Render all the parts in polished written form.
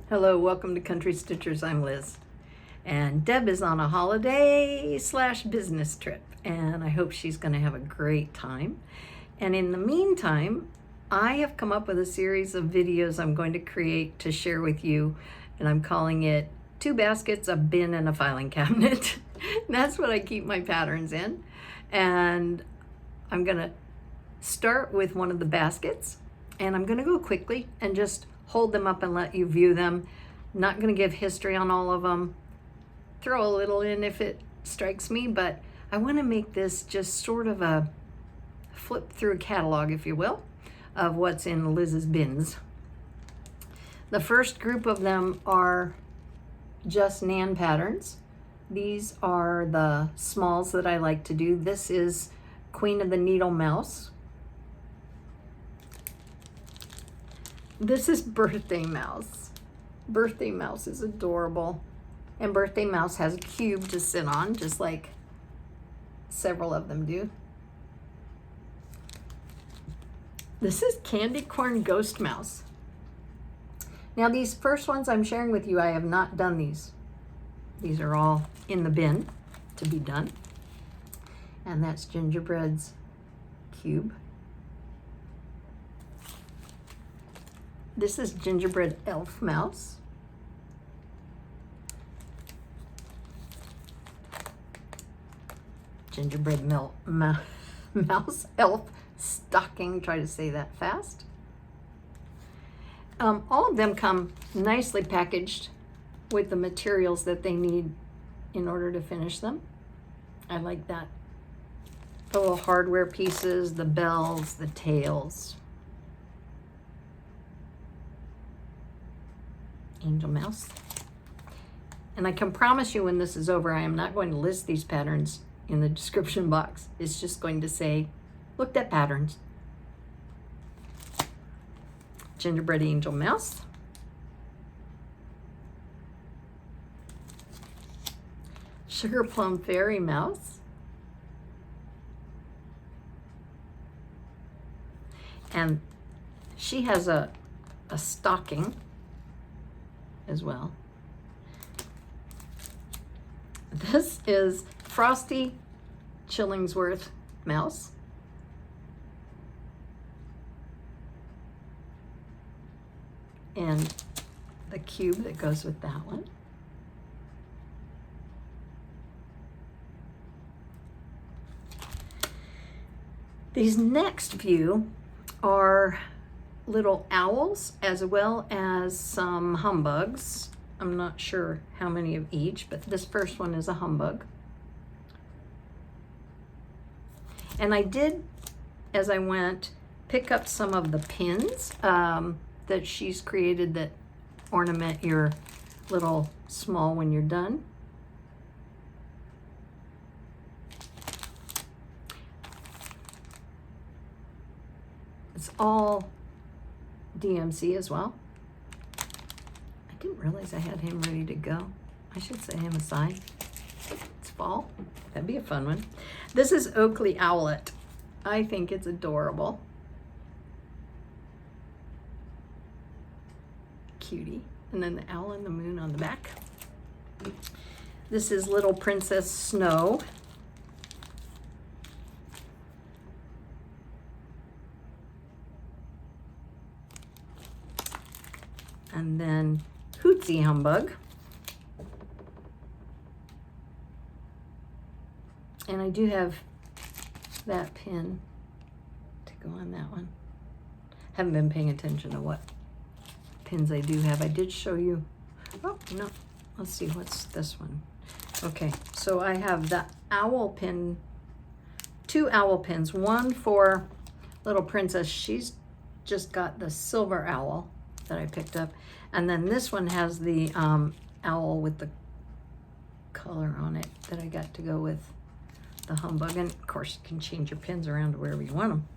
Hello, welcome to Country Stitchers. I'm Liz. And Deb is on a holiday / business trip, and I hope she's going to have a great time. And in the meantime, I have come up with a series of videos I'm going to create to share with you, and I'm calling it 2 baskets, a bin, and a filing cabinet. That's what I keep my patterns in. And I'm going to start with one of the baskets, and I'm going to go quickly and just hold them up and let you view them. Not going to give history on all of them. Throw a little in if it strikes me, but I want to make this just sort of a flip through catalog, if you will, of what's in Liz's bins. The first group of them are just Nan patterns. These are the smalls that I like to do. This is Queen of the Needle Mouse. This is Birthday Mouse. Birthday Mouse is adorable. And Birthday Mouse has a cube to sit on, just like several of them do. This is Candy Corn Ghost Mouse. Now these first ones I'm sharing with you, I have not done these. These are all in the bin to be done. And that's Gingerbread's cube. This is Gingerbread Elf Mouse. Gingerbread Mouse Elf Stocking. Try to say that fast. All of them come nicely packaged with the materials that they need in order to finish them. I like that. The little hardware pieces, the bells, the tails. Angel Mouse. And I can promise you when this is over, I am not going to list these patterns in the description box. It's just going to say, looked at patterns. Gingerbread Angel Mouse. Sugar Plum Fairy Mouse. And she has a stocking as well. This is Frosty Chillingsworth Mouse. And the cube that goes with that one. These next few are little owls as well as some humbugs. I'm not sure how many of each, but this first one is a humbug. And I did, as I went, pick up some of the pins that she's created that ornament your little small when you're done. It's all DMC as well. I didn't realize I had him ready to go. I should set him aside. It's fall. That'd be a fun one. This is Oakley Owlet. I think it's adorable. Cutie. And then the owl and the moon on the back. This is Little Princess Snow. And then Hootsy Humbug. And I do have that pin to go on that one. Haven't been paying attention to what pins I do have. I did show you. Oh, no. Let's see. What's this one? Okay. So I have the owl pin, 2 owl pins. One for Little Princess. She's just got the silver owl that I picked up. And then this one has the owl with the color on it that I got to go with the humbug. And of course, you can change your pins around to wherever you want them.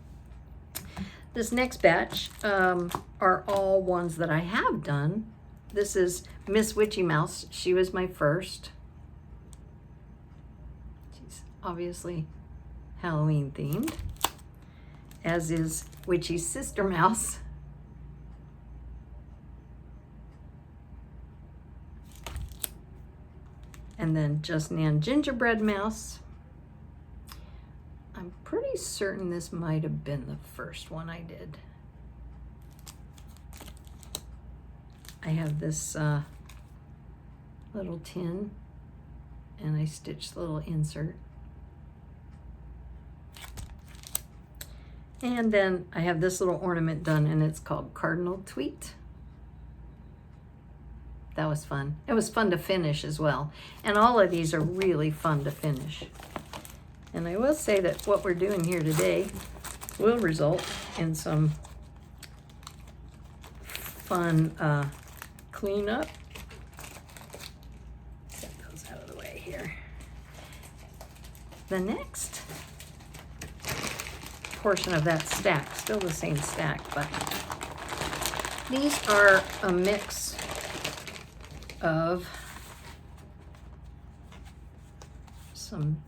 This next batch are all ones that I have done. This is Miss Witchy Mouse. She was my first. She's obviously Halloween themed, as is Witchy's sister mouse. And then Just Nan Gingerbread Mouse. I'm pretty certain this might have been the first one I did. I have this little tin, and I stitched the little insert. And then I have this little ornament done, and it's called Cardinal Tweet. That was fun. It was fun to finish as well. And all of these are really fun to finish. And I will say that what we're doing here today will result in some fun cleanup. Set those out of the way here. The next portion of that stack, still the same stack, but these are a mix of some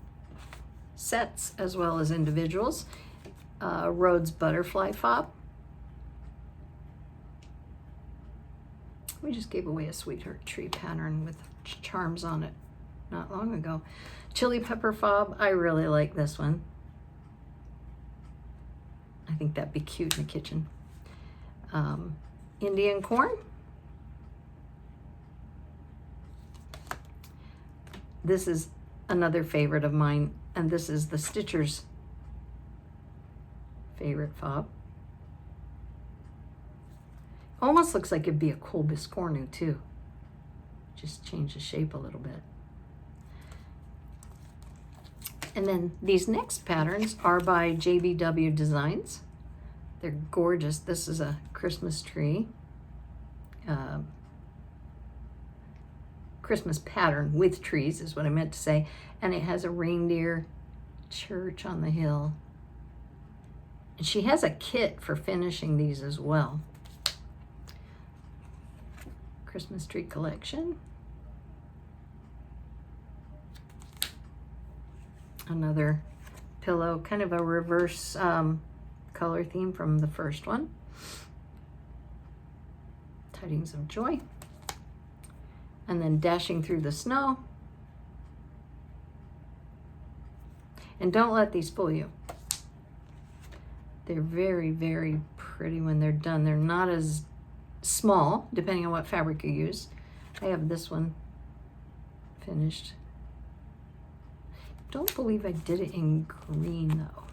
sets as well as individuals. Rhodes Butterfly Fob. We just gave away a Sweetheart Tree pattern with charms on it not long ago. Chili Pepper Fob. I really like this one. I think that'd be cute in the kitchen. Indian Corn. This is another favorite of mine, and this is the Stitcher's favorite fob. Almost looks like it'd be a cool biscornu too. Just change the shape a little bit. And then these next patterns are by JBW Designs. They're gorgeous. This is a Christmas tree. Christmas pattern with trees is what I meant to say. And it has a reindeer church on the hill. And she has a kit for finishing these as well. Christmas tree collection. Another pillow, kind of a reverse color theme from the first one. Tidings of Joy. And then Dashing Through the Snow. And don't let these fool you. They're very, very pretty when they're done. They're not as small, depending on what fabric you use. I have this one finished. Don't believe I did it in green though.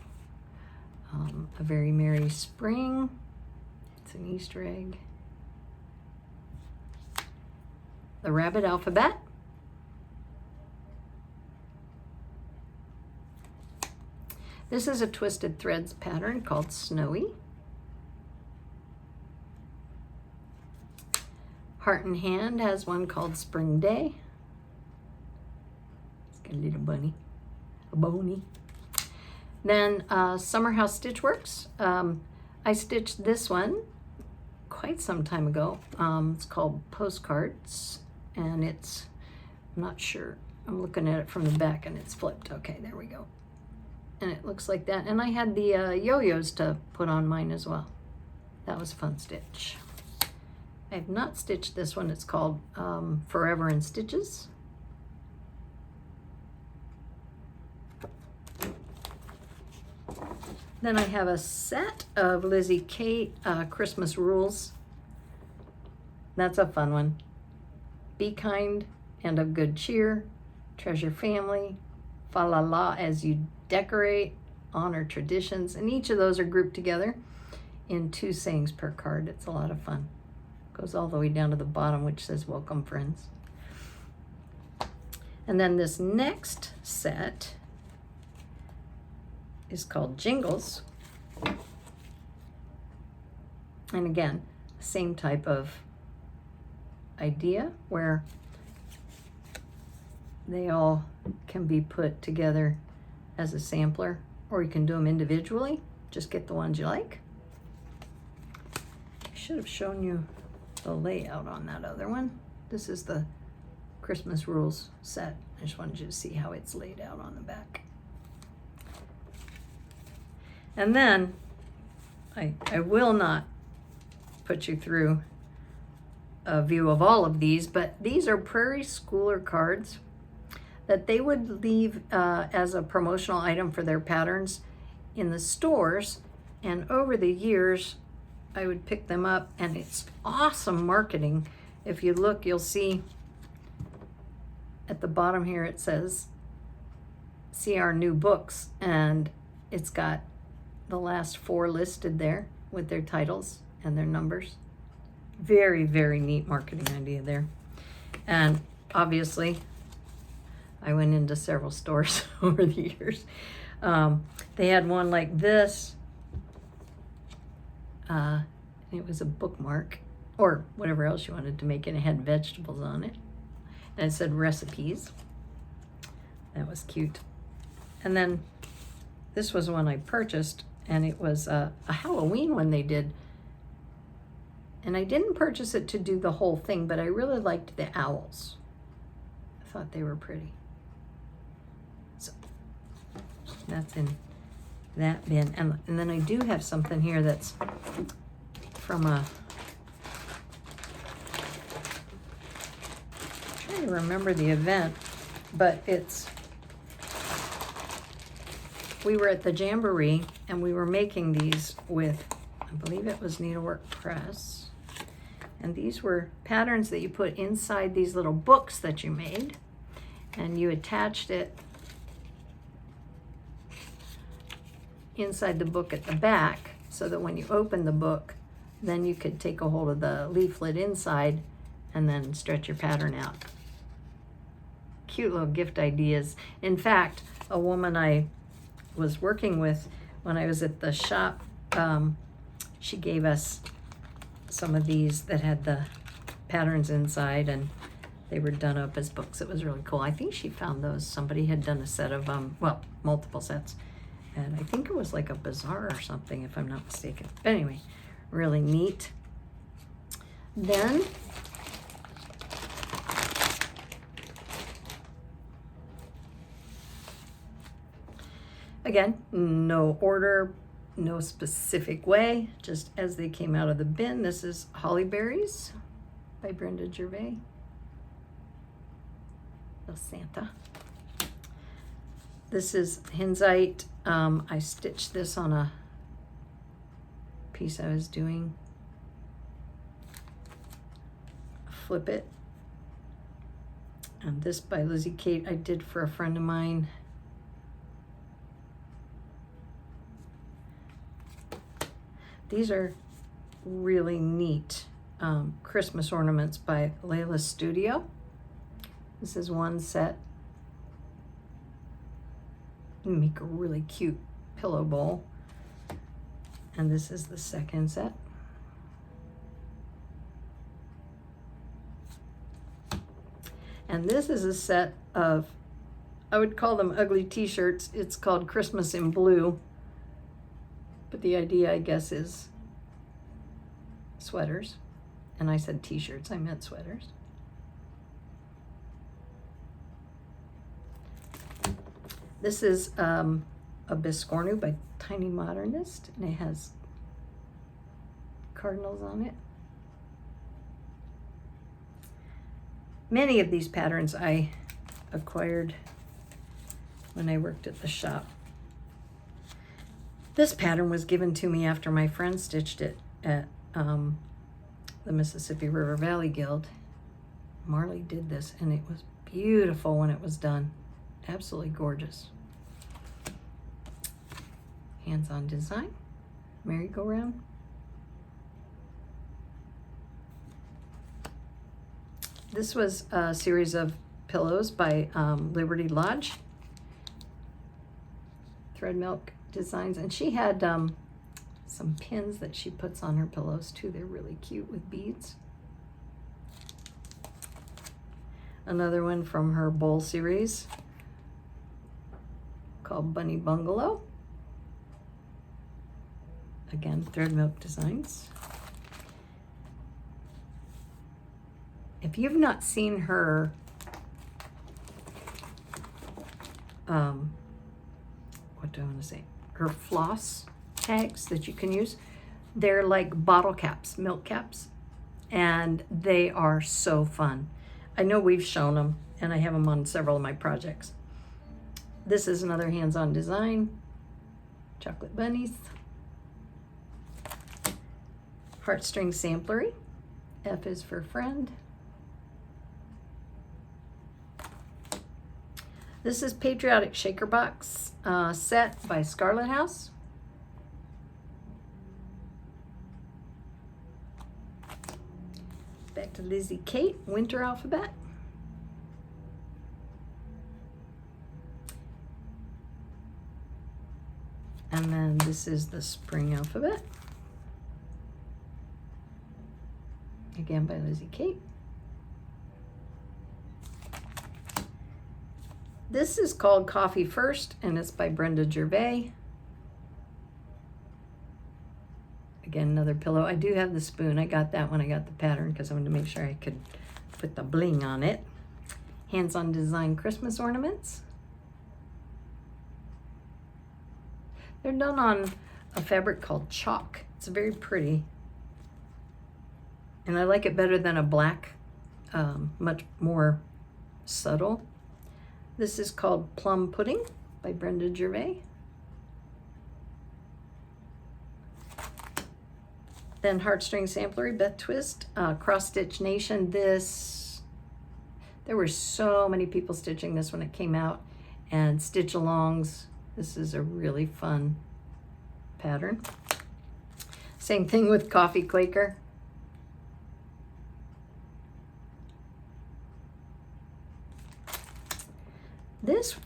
A Very Merry Spring. It's an Easter egg. The Rabbit Alphabet. This is a Twisted Threads pattern called Snowy. Heart and Hand has one called Spring Day. It's got a little bunny, a bony. Then Summer House Stitchworks. I stitched this one quite some time ago. It's called Postcards, and it's, I'm not sure. I'm looking at it from the back and it's flipped. Okay, there we go. And it looks like that. And I had the yo-yos to put on mine as well. That was a fun stitch. I have not stitched this one. It's called Forever in Stitches. Then I have a set of Lizzie Kate Christmas Rules. That's a fun one. Be kind and of good cheer. Treasure family. Fa la la as you decorate. Honor traditions. And each of those are grouped together in 2 sayings per card. It's a lot of fun. Goes all the way down to the bottom, which says welcome friends. And then this next set is called Jingles. And again, same type of idea where they all can be put together as a sampler, or you can do them individually. Just get the ones you like. I should have shown you the layout on that other one. This is the Christmas Rules set. I just wanted you to see how it's laid out on the back. And then I will not put you through a view of all of these, but these are Prairie Schooler cards. that they would leave as a promotional item for their patterns in the stores. And over the years, I would pick them up, and it's awesome marketing. If you look, you'll see at the bottom here, it says, see our new books, and it's got the last 4 listed there with their titles and their numbers. Very, very neat marketing idea there. And obviously, I went into several stores over the years. They had one like this. It was a bookmark, or whatever else you wanted to make it. It had vegetables on it. And it said recipes. That was cute. And then this was one I purchased, and it was a Halloween one they did. And I didn't purchase it to do the whole thing, but I really liked the owls. I thought they were pretty. So that's in that bin. And then I do have something here that's from a, I'm trying to remember the event, but we were at the Jamboree, and we were making these with, I believe it was Needlework Press. And these were patterns that you put inside these little books that you made, and you attached it inside the book at the back, so that when you open the book, then you could take a hold of the leaflet inside and then stretch your pattern out. Cute little gift ideas. In fact, a woman I was working with when I was at the shop, she gave us some of these that had the patterns inside, and they were done up as books. It was really cool. I think she found those. Somebody had done a set of, well, multiple sets. And I think it was like a bazaar or something, if I'm not mistaken. But anyway, really neat. Then, again, no order, no specific way, just as they came out of the bin. This is Holly Berries by Brenda Gervais. Little Santa. This is Hinzite. I stitched this on a piece I was doing. Flip It. And this by Lizzie Kate I did for a friend of mine. These are really neat Christmas ornaments by Layla's Studio. This is one set. Make a really cute pillow bowl. And this is the second set. And this is a set of, I would call them ugly t-shirts. It's called Christmas in Blue. But the idea, I guess, is sweaters. And I said t-shirts, I meant sweaters. This is a Biscornu by Tiny Modernist, and it has cardinals on it. Many of these patterns I acquired when I worked at the shop. This pattern was given to me after my friend stitched it at the Mississippi River Valley Guild. Marley did this, and it was beautiful when it was done. Absolutely gorgeous. Hands-on design, merry-go-round. This was a series of pillows by Liberty Lodge. Thread Milk Designs, and she had some pins that she puts on her pillows too. They're really cute with beads. Another one from her bowl series called Bunny Bungalow. Again, Thread Milk Designs. If you've not seen her what do I want to say? Her floss tags that you can use, they're like bottle caps, milk caps, and they are so fun. I know we've shown them, and I have them on several of my projects. This is another hands-on design. Chocolate bunnies. Heartstring samplery. F is for friend. This is Patriotic Shaker Box set by Scarlet House. Back to Lizzie Kate, Winter Alphabet. And then this is the Spring Alphabet. Again by Lizzie Kate. This is called Coffee First, and it's by Brenda Gervais. Again, another pillow. I do have the spoon. I got that when I got the pattern because I wanted to make sure I could put the bling on it. Hands-on design Christmas ornaments. They're done on a fabric called chalk. It's very pretty. And I like it better than a black, much more subtle. This is called Plum Pudding by Brenda Gervais. Then Heartstring Samplery, Beth Twist, Cross Stitch Nation. There were so many people stitching this when it came out, and stitch alongs. This is a really fun pattern. Same thing with Coffee Quaker. This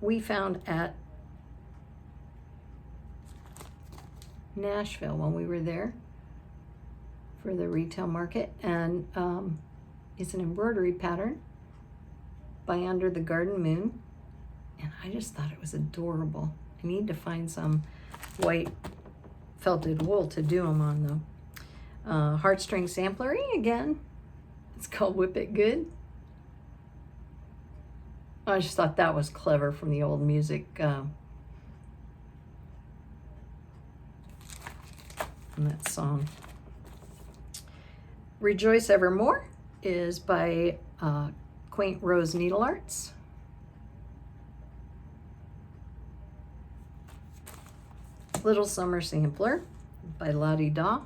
we found at Nashville when we were there for the retail market, and it's an embroidery pattern by Under the Garden Moon, and I just thought it was adorable. I need to find some white felted wool to do them on though. Heartstring Samplery again. It's called Whip It Good. I just thought that was clever from the old music. And that song. Rejoice Evermore is by Quaint Rose Needle Arts. Little Summer Sampler by Lottie Daw.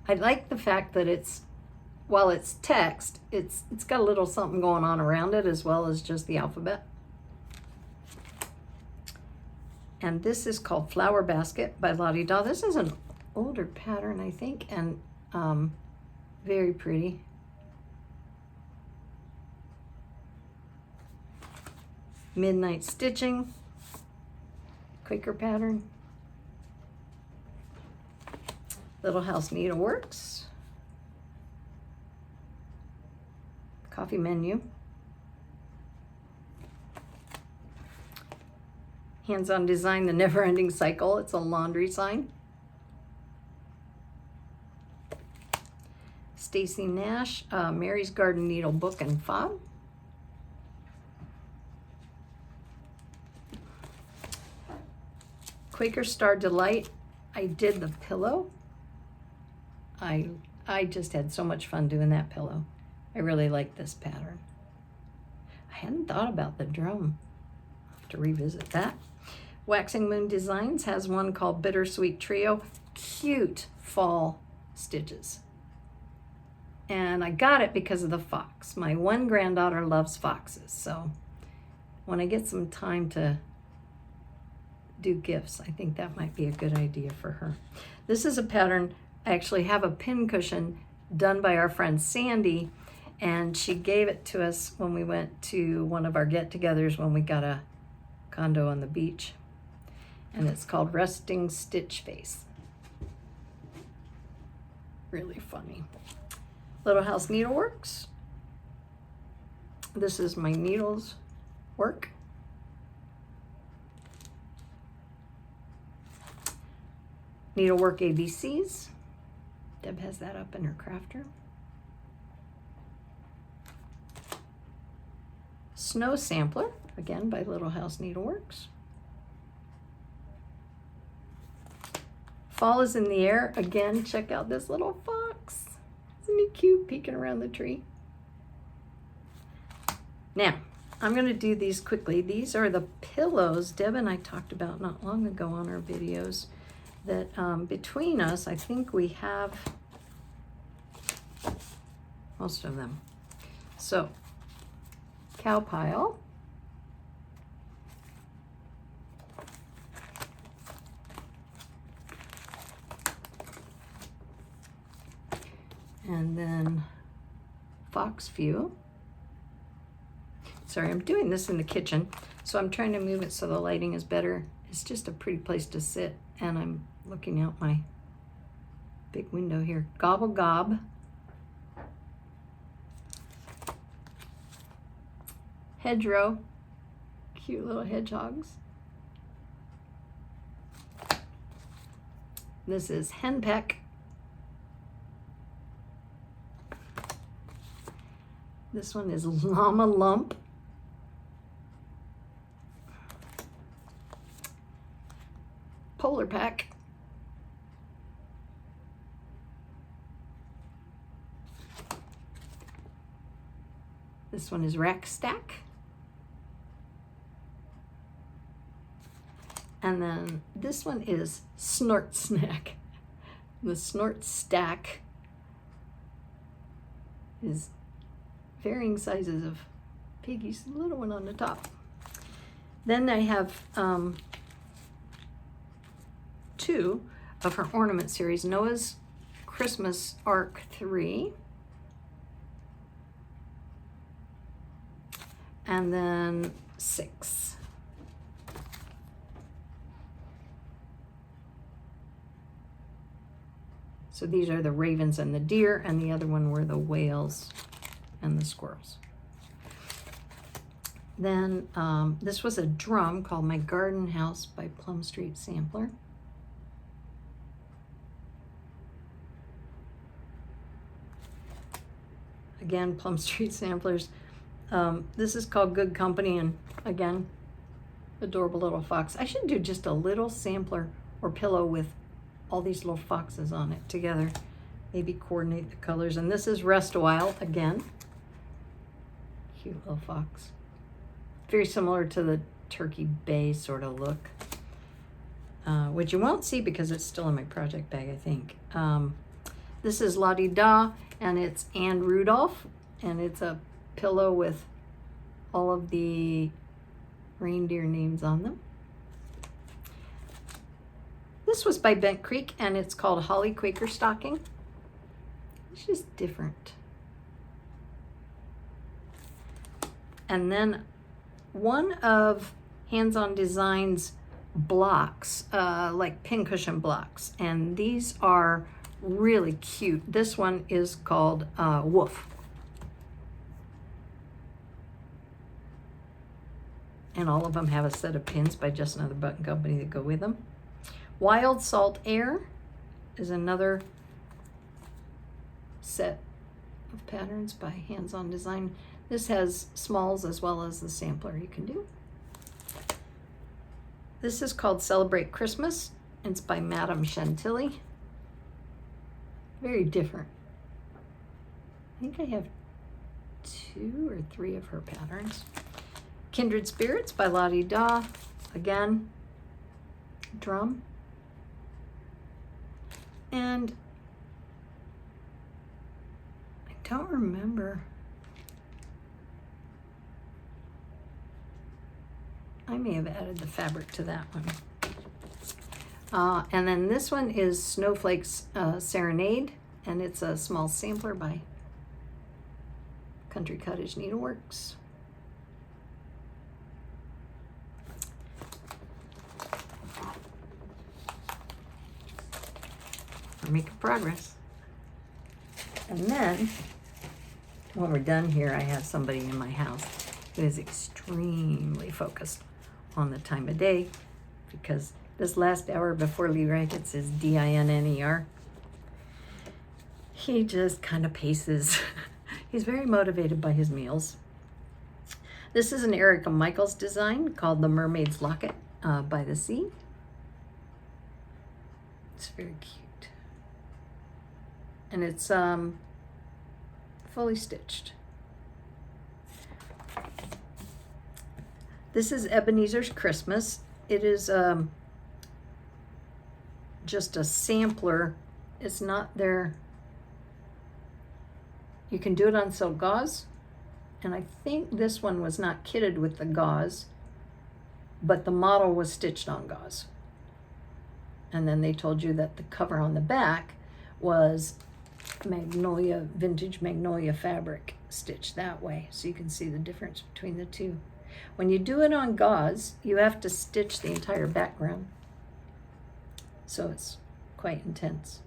I like the fact that while it's text, it's got a little something going on around it as well as just the alphabet. And this is called Flower Basket by Lottie Daw. This is an older pattern, I think, and very pretty. Midnight Stitching, Quaker pattern. Little House Needleworks, Coffee Menu, Hands-on Design, The Never-Ending Cycle. It's a laundry sign. Stacy Nash, Mary's Garden Needle Book and Fob. Quaker Star Delight. I did the pillow. I just had so much fun doing that pillow. I really like this pattern. I hadn't thought about the drum. I'll have to revisit that. Waxing Moon Designs has one called Bittersweet Trio. Cute fall stitches. And I got it because of the fox. My one granddaughter loves foxes, so when I get some time to do gifts, I think that might be a good idea for her. This is a pattern. I actually have a pin cushion done by our friend Sandy, and she gave it to us when we went to one of our get-togethers when we got a condo on the beach. And it's called Resting Stitch Face. Really funny. Little House Needleworks. This is my needles work. Needlework ABCs. Deb has that up in her crafter. Snow Sampler, again by Little House Needleworks. Fall is in the air. Again, check out this little fox. Isn't he cute, peeking around the tree? Now, I'm going to do these quickly. These are the pillows Deb and I talked about not long ago on our videos that between us, I think we have most of them. So, cow pile. And then fox view. Sorry, I'm doing this in the kitchen, so I'm trying to move it so the lighting is better. It's just a pretty place to sit, and I'm looking out my big window here. Gobble gob. Hedgerow. Cute little hedgehogs. This is henpeck. This one is llama lump. Polar pack. This one is rack stack. And then this one is snort snack. The snort stack is varying sizes of piggies, the little one on the top. Then I have two of her ornament series, Noah's Christmas Ark 3. And then 6. So these are the ravens and the deer, and the other one were the whales and the squirrels. Then this was a drum called My Garden House by Plum Street Sampler. Again, Plum Street Samplers. This is called Good Company, and again, adorable little fox. I should do just a little sampler or pillow with all these little foxes on it together. Maybe coordinate the colors. And this is Rest a While again. Cute little fox. Very similar to the Turkey Bay sort of look, which you won't see because it's still in my project bag, I think. This is La Di Da, and it's Anne Rudolph, and it's a pillow with all of the reindeer names on them. This was by Bent Creek, and it's called Holly Quaker Stocking. It's just different. And then one of Hands-On Design's blocks, like pincushion blocks, and these are really cute. This one is called Woof. And all of them have a set of pins by Just Another Button Company that go with them. Wild Salt Air is another set of patterns by Hands-On Design. This has smalls as well as the sampler you can do. This is called Celebrate Christmas. It's by Madame Chantilly. Very different. I think I have 2 or 3 of her patterns. Kindred Spirits by La Di Da. Again, drum. And I don't remember. I may have added the fabric to that one. And then this one is Snowflake's Serenade, and it's a small sampler by Country Cottage Needleworks. We're making progress. And then, when we're done here, I have somebody in my house who is extremely focused on the time of day, because this last hour before Leroy gets his DINNER, he just kind of paces. He's very motivated by his meals. This is an Erica Michaels design called The Mermaid's Locket by the Sea. It's very cute. And it's fully stitched. This is Ebenezer's Christmas. It is just a sampler. It's not their, you can do it on silk gauze, and I think this one was not kitted with the gauze, but the model was stitched on gauze. And then they told you that the cover on the back was magnolia, vintage magnolia fabric stitched that way, so you can see the difference between the two. When you do it on gauze, you have to stitch the entire background, so it's quite intense.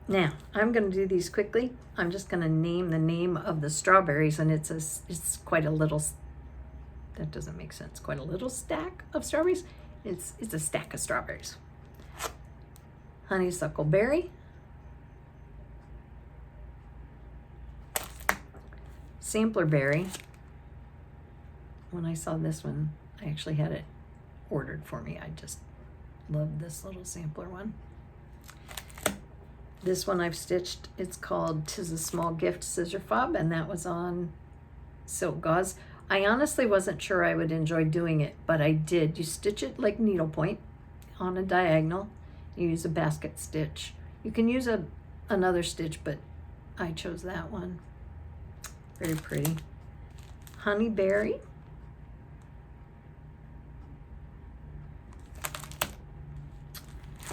Now, I'm going to do these quickly. I'm just going to name the name of the strawberries, and it's quite a little, that doesn't make sense, quite a little stack of strawberries. It's a stack of strawberries. Honeysuckle berry, sampler berry. When I saw this one, I actually had it ordered for me. I just love this little sampler one. This one I've stitched, it's called 'Tis a Small Gift Scissor Fob, and that was on silk gauze. I honestly wasn't sure I would enjoy doing it, but I did. You stitch it like needlepoint on a diagonal. You use a basket stitch. You can use another stitch, but I chose that one. Very pretty. Honeyberry.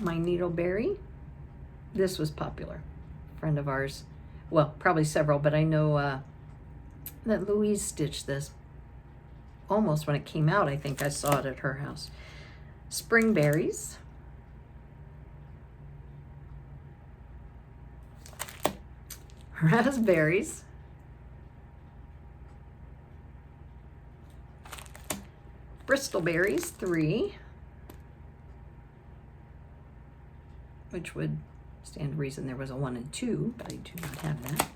My needleberry. This was popular. A friend of ours, well, probably several, but I know that Louise stitched this almost when it came out. I think I saw it at her house. Spring berries. Raspberries. Bristol berries, 3, which would stand to reason there was a 1 and 2, but I do not have that.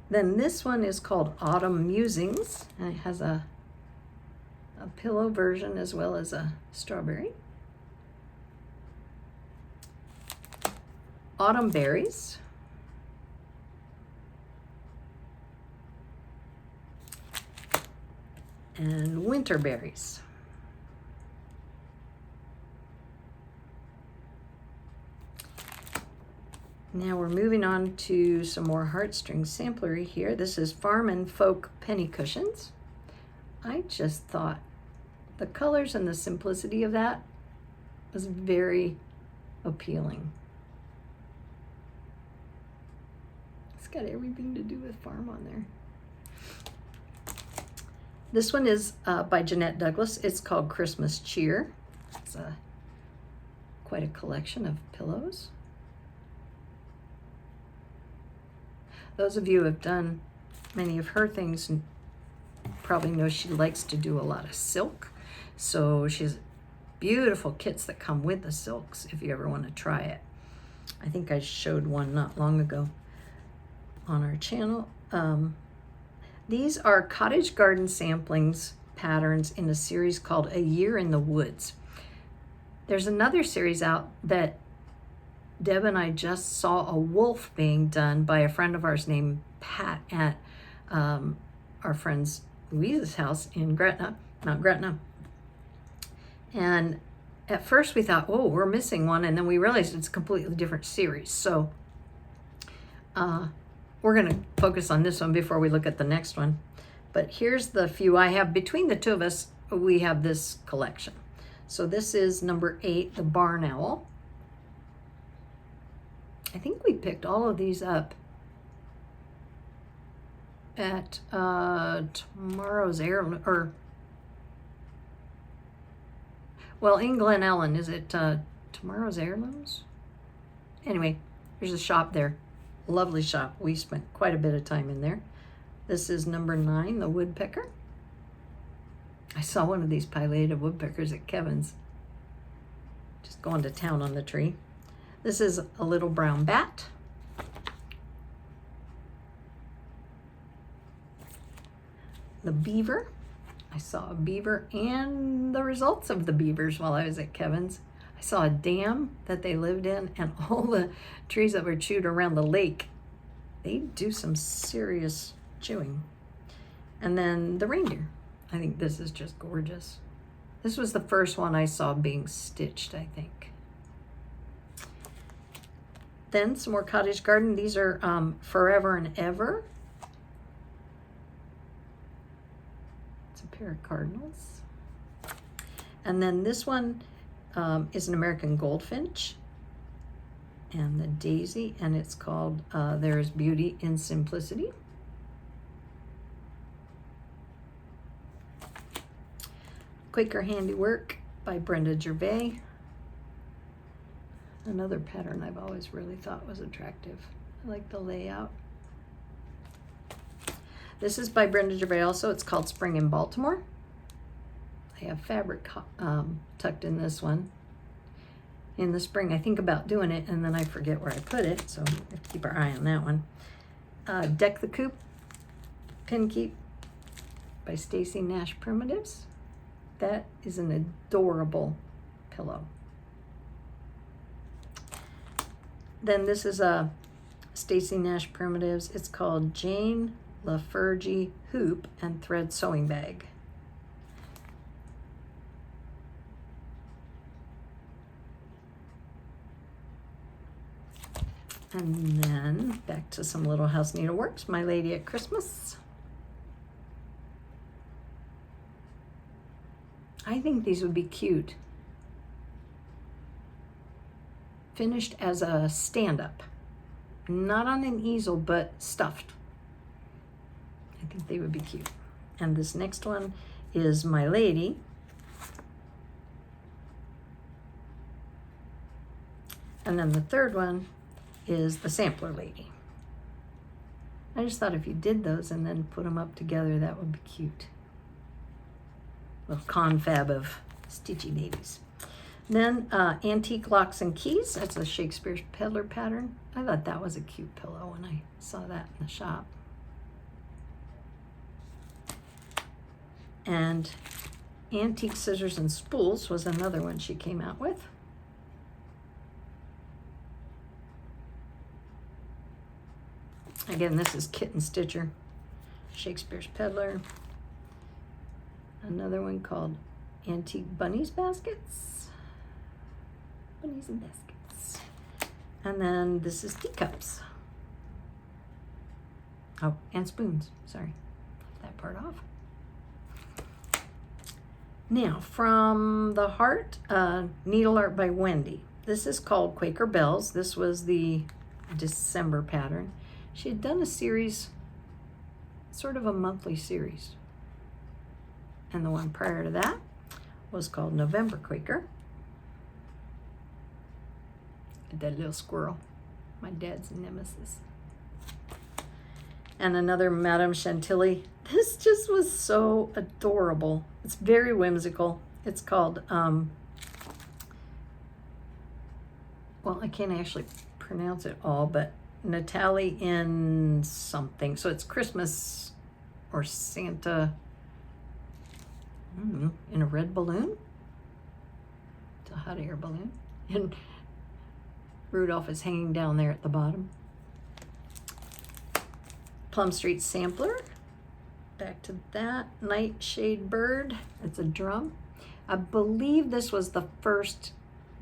Then this one is called Autumn Musings, and it has a pillow version as well as a strawberry. Autumn berries. And winter berries. Now we're moving on to some more heartstring samplery here. This is Farm and Folk Penny Cushions. I just thought the colors and the simplicity of that was very appealing. It's got everything to do with farm on there. This one is by Jeanette Douglas. It's called Christmas Cheer. It's quite a collection of pillows. Those of you who have done many of her things probably know she likes to do a lot of silk. So she has beautiful kits that come with the silks if you ever want to try it. I think I showed one not long ago on our channel. These are cottage garden samplings patterns in a series called A Year in the Woods. There's another series out that Deb and I just saw a wolf being done by a friend of ours named Pat at our friend's Louise's house in Gretna, Mount Gretna. And at first we thought, oh, we're missing one, and then we realized it's a completely different series. So we're going to focus on this one before we look at the next one. But here's the few I have. Between the two of us, we have this collection. So this is number 8, the Barn Owl. I think we picked all of these up at Tomorrow's Heirloom, or, well, in Glen Ellen. Is it Tomorrow's Heirlooms? Anyway, there's a shop there. Lovely shop. We spent quite a bit of time in there. This is number 9, the Woodpecker. I saw one of these pileated woodpeckers at Kevin's. Just going to town on the tree. This is a little brown bat. The beaver. I saw a beaver and the results of the beavers while I was at Kevin's. I saw a dam that they lived in, and all the trees that were chewed around the lake. They do some serious chewing. And then the reindeer. I think this is just gorgeous. This was the first one I saw being stitched, I think. Then some more Cottage Garden. These are Forever and Ever. It's a pair of cardinals. And then this one is an American Goldfinch and the daisy, and it's called There is Beauty in Simplicity. Quaker Handiwork by Brenda Gervais. Another pattern I've always really thought was attractive. I like the layout. This is by Brenda Gervais also. It's called Spring in Baltimore. I have fabric tucked in this one. In the spring, I think about doing it, and then I forget where I put it, so we have to keep our eye on that one. Deck the Coop, Pin Keep by Stacy Nash Primitives. That is an adorable pillow. Then this is a Stacy Nash Primitives. It's called Jane LaFergie Hoop and Thread Sewing Bag. And then back to some Little House Needleworks, My Lady at Christmas. I think these would be cute. Finished as a stand-up. Not on an easel, but stuffed. I think they would be cute. And this next one is My Lady. And then the third one is the Sampler Lady. I just thought if you did those and then put them up together, that would be cute. Little confab of stitchy ladies. Then Antique Locks and Keys. That's a Shakespeare's Peddler pattern. I thought that was a cute pillow when I saw that in the shop. And Antique Scissors and Spools was another one she came out with. Again, this is Kitten Stitcher, Shakespeare's Peddler. Another one called Antique Bunnies Baskets. Bunnies and Baskets. And then this is Teacups. Oh, and Spoons. Sorry, left that part off. Now, from the Heart, Needle Art by Wendy. This is called Quaker Bells. This was the December pattern. She had done a series, sort of a monthly series. And the one prior to that was called November Quaker. A dead little squirrel, my dad's nemesis. And another Madame Chantilly. This just was so adorable. It's very whimsical. It's called, well, I can't actually pronounce it all, but Natalie in something. So it's Christmas or Santa, I don't know, in a red balloon? It's a hot air balloon. And Rudolph is hanging down there at the bottom. Plum Street Sampler. Back to that. Nightshade Bird. It's a drum. I believe this was the first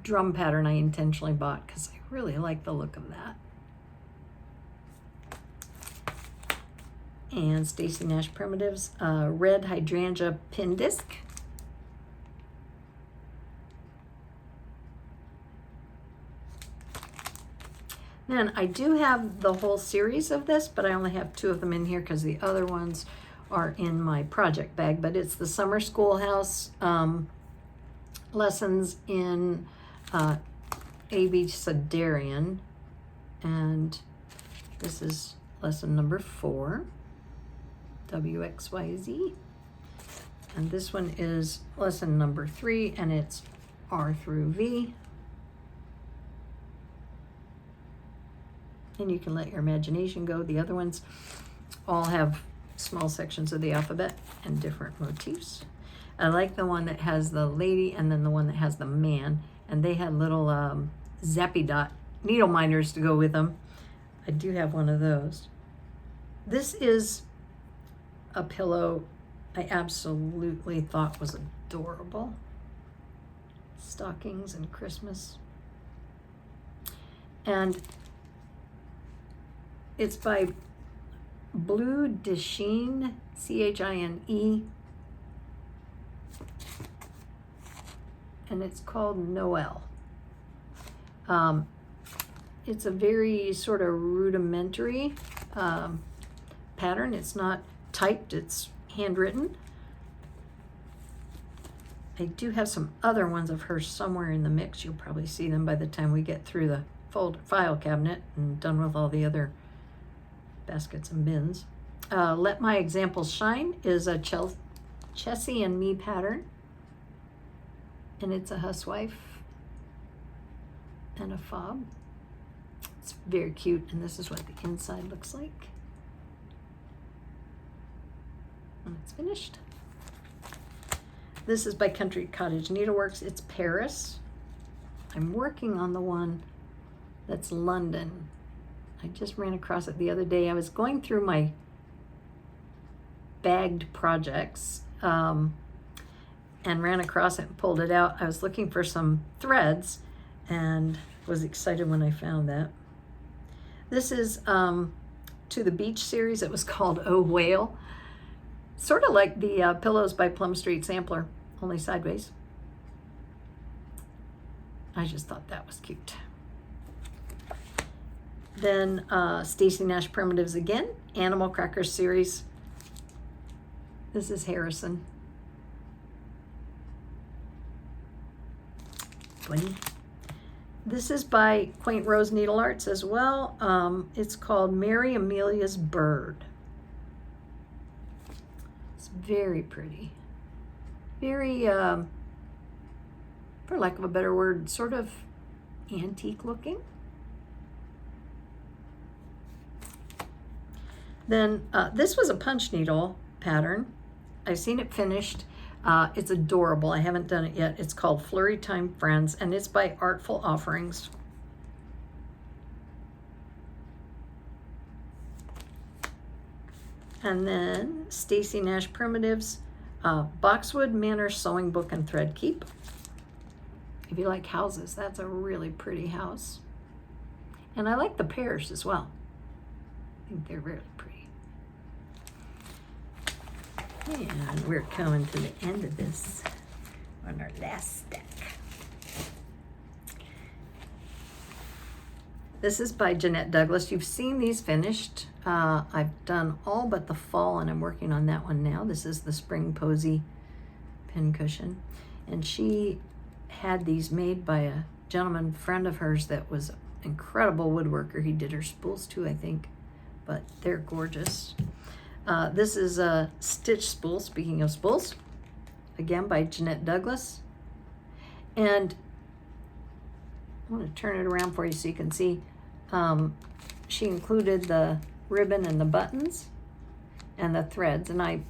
drum pattern I intentionally bought because I really like the look of that. And Stacy Nash Primitives, Red Hydrangea Pin Disc. Then I do have the whole series of this, but I only have 2 of them in here because the other ones are in my project bag. But it's the Summer Schoolhouse lessons in A.B. Sedarian. And this is lesson number 4. WXYZ. And this one is lesson number 3, and it's R through V. And you can let your imagination go. The other ones all have small sections of the alphabet and different motifs. I like the one that has the lady and then the one that has the man, and they had little zappy dot needle minders to go with them. I do have one of those. This is a pillow I absolutely thought was adorable. Stockings and Christmas. And it's by Blvd, Chine, and it's called Noel. It's a very sort of rudimentary pattern. It's not typed, it's handwritten. I do have some other ones of hers somewhere in the mix. You'll probably see them by the time we get through the file cabinet and done with all the other baskets and bins. Let My Examples Shine is a Chessie and Me pattern, and it's a housewife and a fob. It's very cute, and this is what the inside looks like when it's finished. This is by Country Cottage Needleworks. It's Paris. I'm working on the one that's London. I just ran across it the other day. I was going through my bagged projects and ran across it and pulled it out. I was looking for some threads and was excited when I found that. This is To the Beach series. It was called Oh Whale. Sort of like the Pillows by Plum Street sampler, only sideways. I just thought that was cute. Then Stacy Nash Primitives again, Animal Crackers series. This is Harrison. Bunny. This is by Quaint Rose Needle Arts as well. It's called Mary Amelia's Bird. It's very pretty. Very, for lack of a better word, sort of antique looking. Then this was a punch needle pattern. I've seen it finished. It's adorable. I haven't done it yet. It's called Flurry Time Friends, and it's by Artful Offerings. And then Stacy Nash Primitives, Boxwood Manor Sewing Book and Thread Keep. If you like houses, that's a really pretty house. And I like the pears as well. I think they're really pretty. And we're coming to the end of this on our last stack. This is by Jeanette Douglas. You've seen these finished. I've done all but the fall, and I'm working on that one now. This is the Spring Posy pincushion. And she had these made by a gentleman friend of hers that was an incredible woodworker. He did her spools too, I think, but they're gorgeous. This is a stitch spool, speaking of spools, again by Jeanette Douglas. And I want to turn it around for you so you can see. She included the ribbon and the buttons and the threads, and I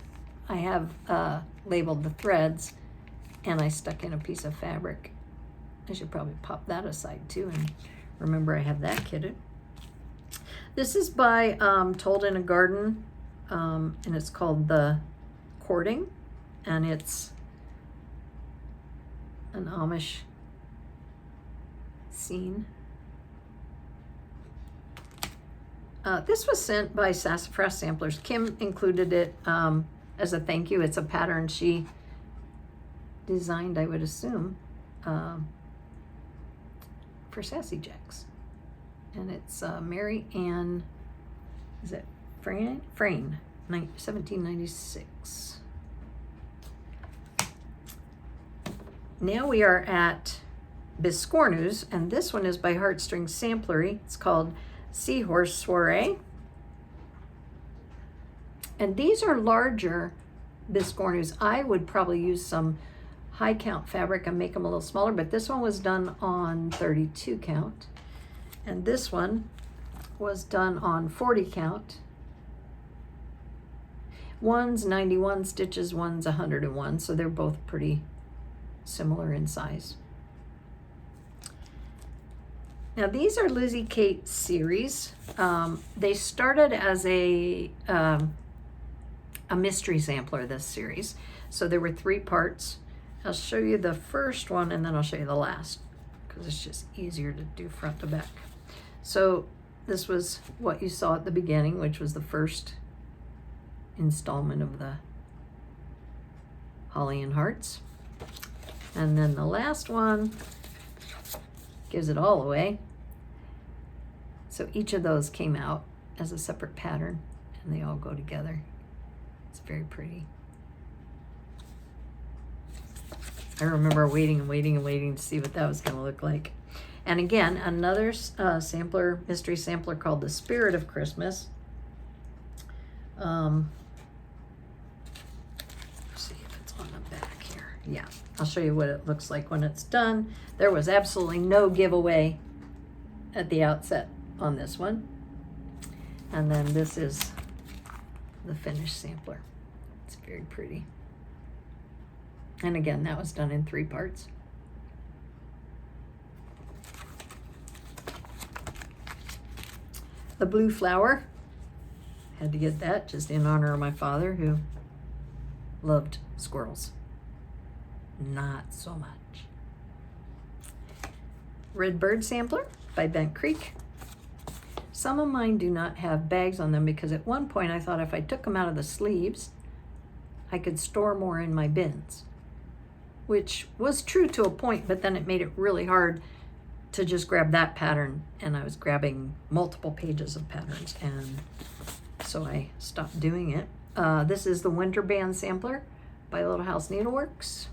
have labeled the threads, and I stuck in a piece of fabric. I should probably pop that aside too and remember I have that kitted. This is by Told in a Garden, and it's called The Courting, and it's an Amish scene. This was sent by Sassafras Samplers. Kim included it as a thank you. It's a pattern she designed, I would assume, for Sassy Jacks. And it's Mary Ann, is it Frayne? 1796. Now we are at Biscornus, and this one is by Heartstring Samplery. It's called Seahorse Soiree. And these are larger Biscornus. I would probably use some high count fabric and make them a little smaller, but this one was done on 32 count. And this one was done on 40 count. One's 91 stitches, one's 101, so they're both pretty similar in size. Now these are Lizzie Kate series. They started as a a mystery sampler this series. So there were 3 parts. I'll show you the first one and then I'll show you the last because it's just easier to do front to back. So this was what you saw at the beginning, which was the first installment of the Holly and Hearts. And then the last one gives it all away. So each of those came out as a separate pattern and they all go together. It's very pretty. I remember waiting and waiting and waiting to see what that was going to look like. And again, another sampler, mystery sampler called The Spirit of Christmas. Let's see if it's on the back here. Yeah, I'll show you what it looks like when it's done. There was absolutely no giveaway at the outset on this one. And then this is the finished sampler. It's very pretty. And again, that was done in 3 parts. The blue flower, had to get that just in honor of my father who loved squirrels. Not so much. Red Bird Sampler by Bent Creek. Some of mine do not have bags on them because at one point I thought if I took them out of the sleeves, I could store more in my bins, which was true to a point, but then it made it really hard to just grab that pattern, and I was grabbing multiple pages of patterns, and so I stopped doing it. This is the Winter Band Sampler by Little House Needleworks.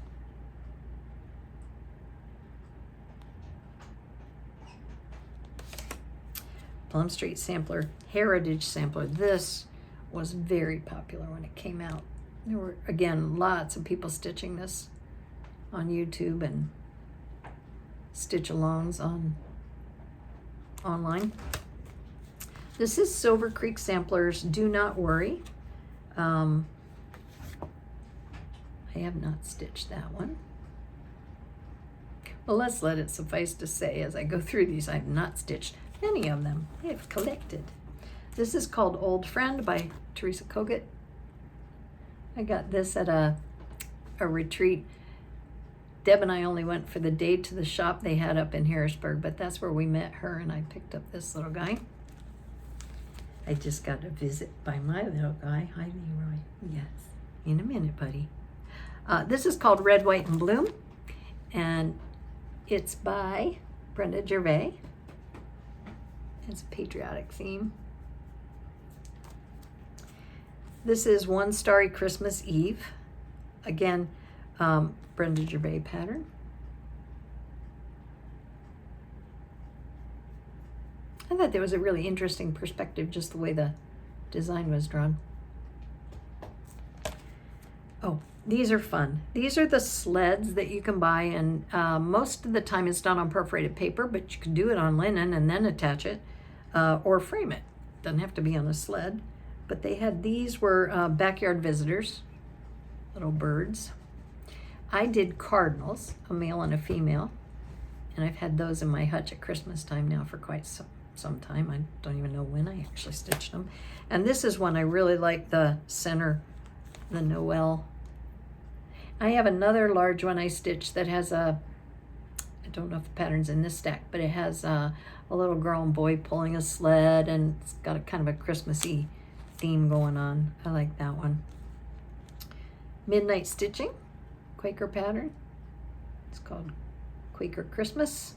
Plum Street Sampler, Heritage Sampler. This was very popular when it came out. There were, again, lots of people stitching this on YouTube and stitch-alongs online. This is Silver Creek Samplers, Do Not Worry. I have not stitched that one. Well, let's let it suffice to say, as I go through these, I have not stitched many of them. I have collected. This is called Old Friend by Teresa Kogut. I got this at a retreat. Deb and I only went for the day to the shop they had up in Harrisburg, but that's where we met her, and I picked up this little guy. I just got a visit by my little guy. Hi, Leroy. Yes, in a minute, buddy. This is called Red, White, and Bloom, and it's by Brenda Gervais. It's a patriotic theme. This is One Starry Christmas Eve. Again, Brenda Gervais pattern. I thought there was a really interesting perspective, just the way the design was drawn. Oh, these are fun. These are the sleds that you can buy, and most of the time it's done on perforated paper, but you can do it on linen and then attach it or frame it. Doesn't have to be on a sled. But they had, these were backyard visitors, little birds. I did cardinals, a male and a female, and I've had those in my hutch at Christmas time now for quite some time. I don't even know when I actually stitched them. And this is one I really like, the center, the Noel. I have another large one I stitched that has a, I don't know if the pattern's in this stack, but it has a little girl and boy pulling a sled, and it's got a kind of a Christmassy theme going on. I like that one. Midnight Stitching, Quaker pattern. It's called Quaker Christmas.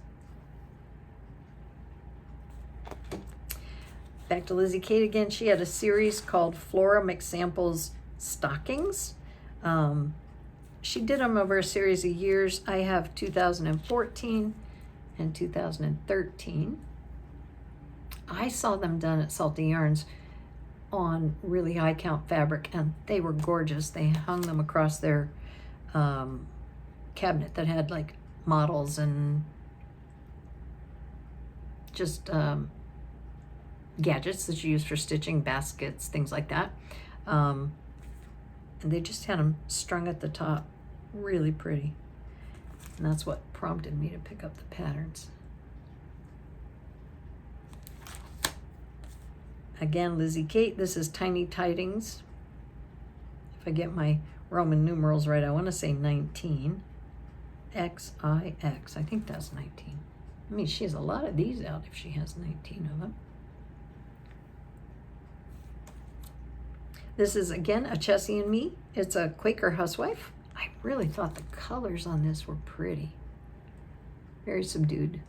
Back to Lizzie Kate again. She had a series called Flora McSample's Stockings. She did them over a series of years. I have 2014 and 2013. I saw them done at Salty Yarns on really high count fabric, and they were gorgeous. They hung them across their cabinet that had like models and just gadgets that you use for stitching, baskets, things like that. And they just had them strung at the top, really pretty. And that's what prompted me to pick up the patterns. Again, Lizzie Kate, this is Tiny Tidings. if I get my Roman numerals right, I want to say 19. XIX. I think that's 19. I mean, she has a lot of these out if she has 19 of them. This is, again, a Chessie and Me. It's a Quaker housewife. I really thought the colors on this were pretty. Very subdued.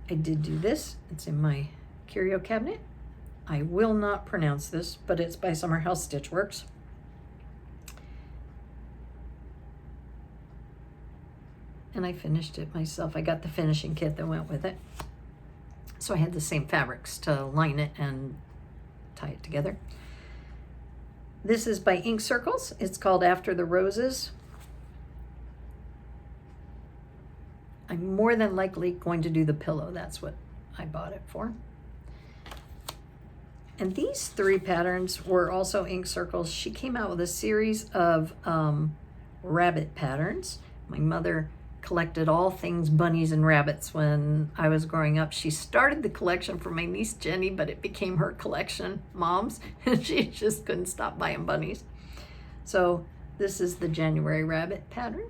I did do this. It's in my curio cabinet. I will not pronounce this, but it's by Summer House Stitchworks. And I finished it myself. I got the finishing kit that went with it. So I had the same fabrics to line it and tie it together. This is by Ink Circles. It's called After the Roses. I'm more than likely going to do the pillow. That's what I bought it for. And these 3 patterns were also Ink Circles. She came out with a series of rabbit patterns. My mother collected all things bunnies and rabbits when I was growing up. She started the collection for my niece Jenny, but it became her collection, Mom's, and she just couldn't stop buying bunnies. So this is the January rabbit pattern.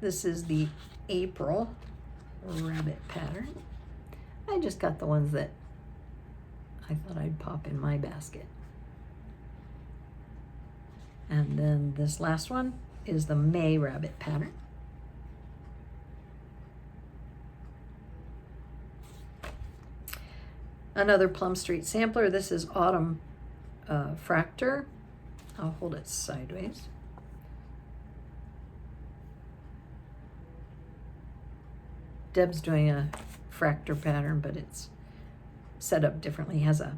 This is the April rabbit pattern. I just got the ones that I thought I'd pop in my basket. And then this last one is the May rabbit pattern. Another Plum Street sampler. This is Autumn Fractor. I'll hold it sideways. Deb's doing a fractor pattern, but it's set up differently. It has a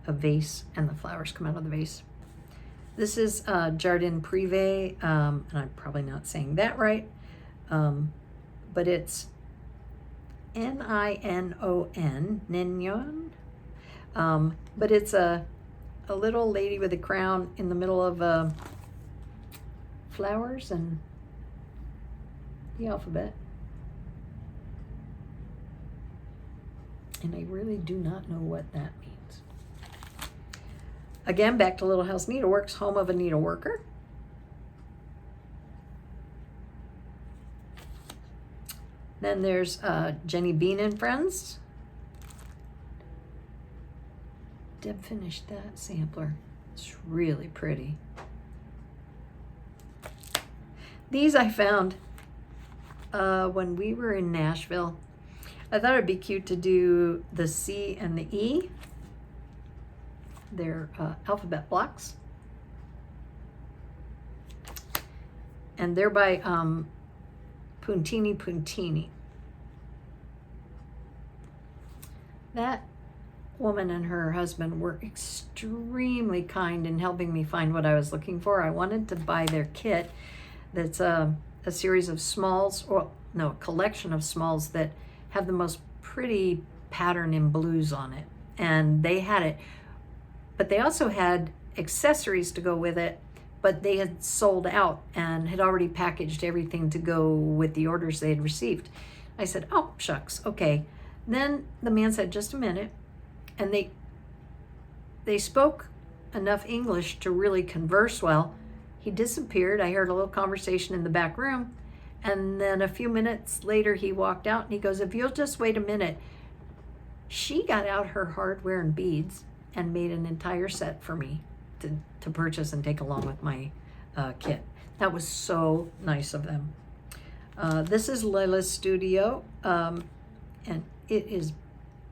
vase and the flowers come out of the vase. This is Jardin Privé, and I'm probably not saying that right, but it's N-I-N-O-N, Nignon. But it's a little lady with a crown in the middle of flowers and the alphabet. And I really do not know what that means. Again, back to Little House Needleworks, home of a needleworker. Then there's Jenny Bean and Friends. Deb finished that sampler. It's really pretty. These I found when we were in Nashville. I thought it'd be cute to do the C and the E. They're alphabet blocks. And they're by Puntini. That woman and her husband were extremely kind in helping me find what I was looking for. I wanted to buy their kit that's a series of smalls, or no, a collection of smalls that have the most pretty pattern in blues on it. And they had it, but they also had accessories to go with it, but they had sold out and had already packaged everything to go with the orders they had received. I said, oh, shucks, okay. Then the man said, just a minute. And they spoke enough English to really converse well. He disappeared. I heard a little conversation in the back room. And then a few minutes later, he walked out and he goes, if you'll just wait a minute. She got out her hardware and beads and made an entire set for me to purchase and take along with my kit. That was so nice of them. This is Layla's Studio, and it is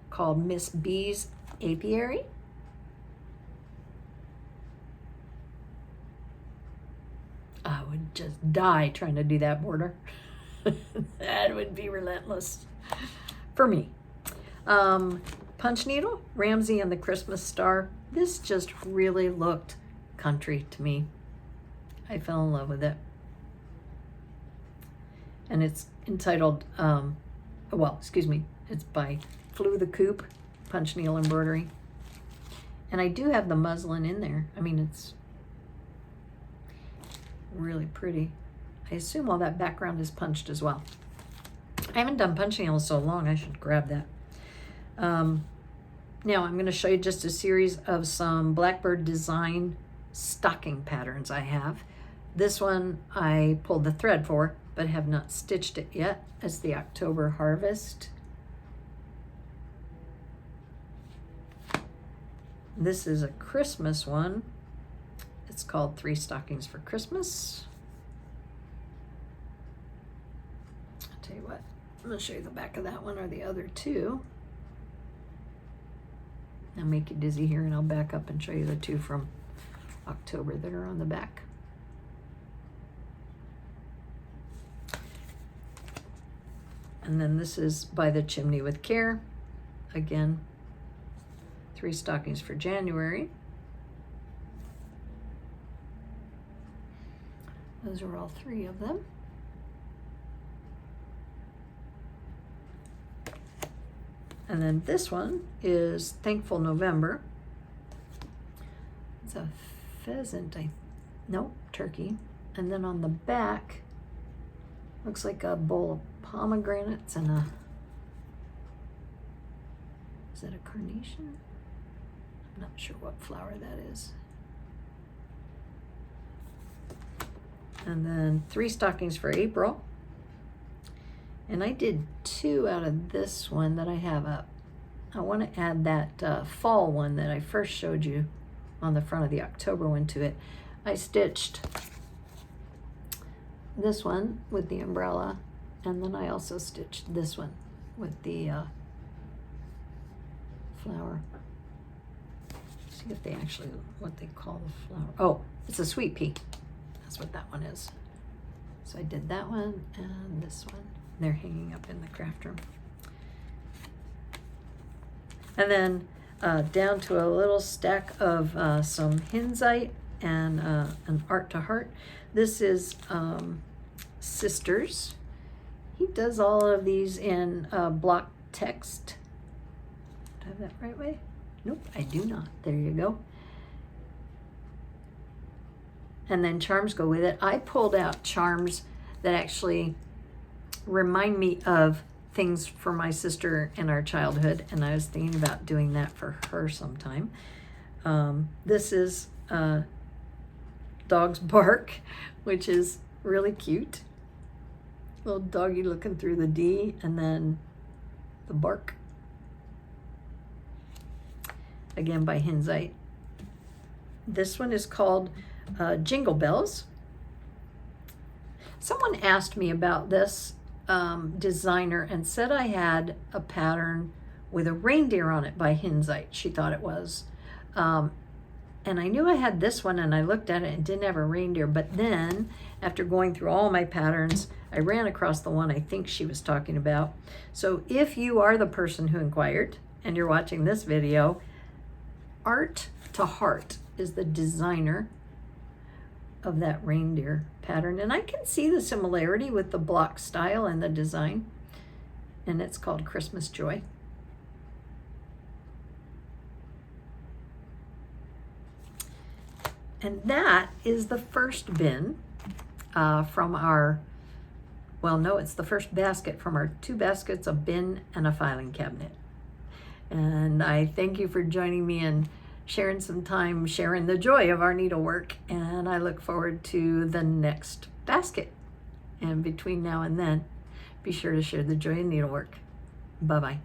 called Miss B's Apiary. I would just die trying to do that border. That would be relentless for me. Punch needle, Ramsey and the Christmas Star. This just really looked country to me. I fell in love with it. And it's entitled, it's by Flew the Coop, punch needle embroidery. And I do have the muslin in there. I mean, it's really pretty. I assume all that background is punched as well. I haven't done punching in so long, I should grab that. Now I'm going to show you just a series of some Blackbird design stocking patterns I have. This one I pulled the thread for, but have not stitched it yet. It's the October Harvest. This is a Christmas one. It's called 3 Stockings for Christmas. I'll tell you what, I'm going to show you the back of that one or the other two. I'll make you dizzy here and I'll back up and show you the two from October that are on the back. And then this is By the Chimney with Care. Again, 3 stockings for January. Those are all 3 of them. And then this one is Thankful November. It's a pheasant, nope, turkey. And then on the back, looks like a bowl of pomegranates and a, is that a carnation? I'm not sure what flower that is. And then 3 stockings for April. And I did 2 out of this one that I have up. I want to add that fall one that I first showed you on the front of the October one to it. I stitched this one with the umbrella, and then I also stitched this one with the flower. See if they actually, what they call the flower. Oh, it's a sweet pea. That's what that one is. So I did that one and this one. They're hanging up in the craft room. And then down to a little stack of some Hinzite and an Art to Heart. This is Sisters. He does all of these in block text. Do I have that right way? Nope, I do not. There you go. And then charms go with it. I pulled out charms that actually remind me of things for my sister in our childhood, and I was thinking about doing that for her sometime. This is Dog's Bark, which is really cute. Little doggy looking through the D and then the bark. Again by Hinzite. This one is called Jingle Bells. Someone asked me about this designer and said I had a pattern with a reindeer on it by Hinzite. She thought it was. And I knew I had this one and I looked at it and didn't have a reindeer, but then after going through all my patterns, I ran across the one I think she was talking about. So if you are the person who inquired and you're watching this video, Art to Heart is the designer of that reindeer pattern, and I can see the similarity with the block style and the design, and it's called Christmas Joy. And that is the first bin from our, well, no, it's the first basket from our 2 baskets, a bin and a filing cabinet. And I thank you for joining me and sharing some time, sharing the joy of our needlework. And I look forward to the next basket. And between now and then, be sure to share the joy of needlework. Bye-bye.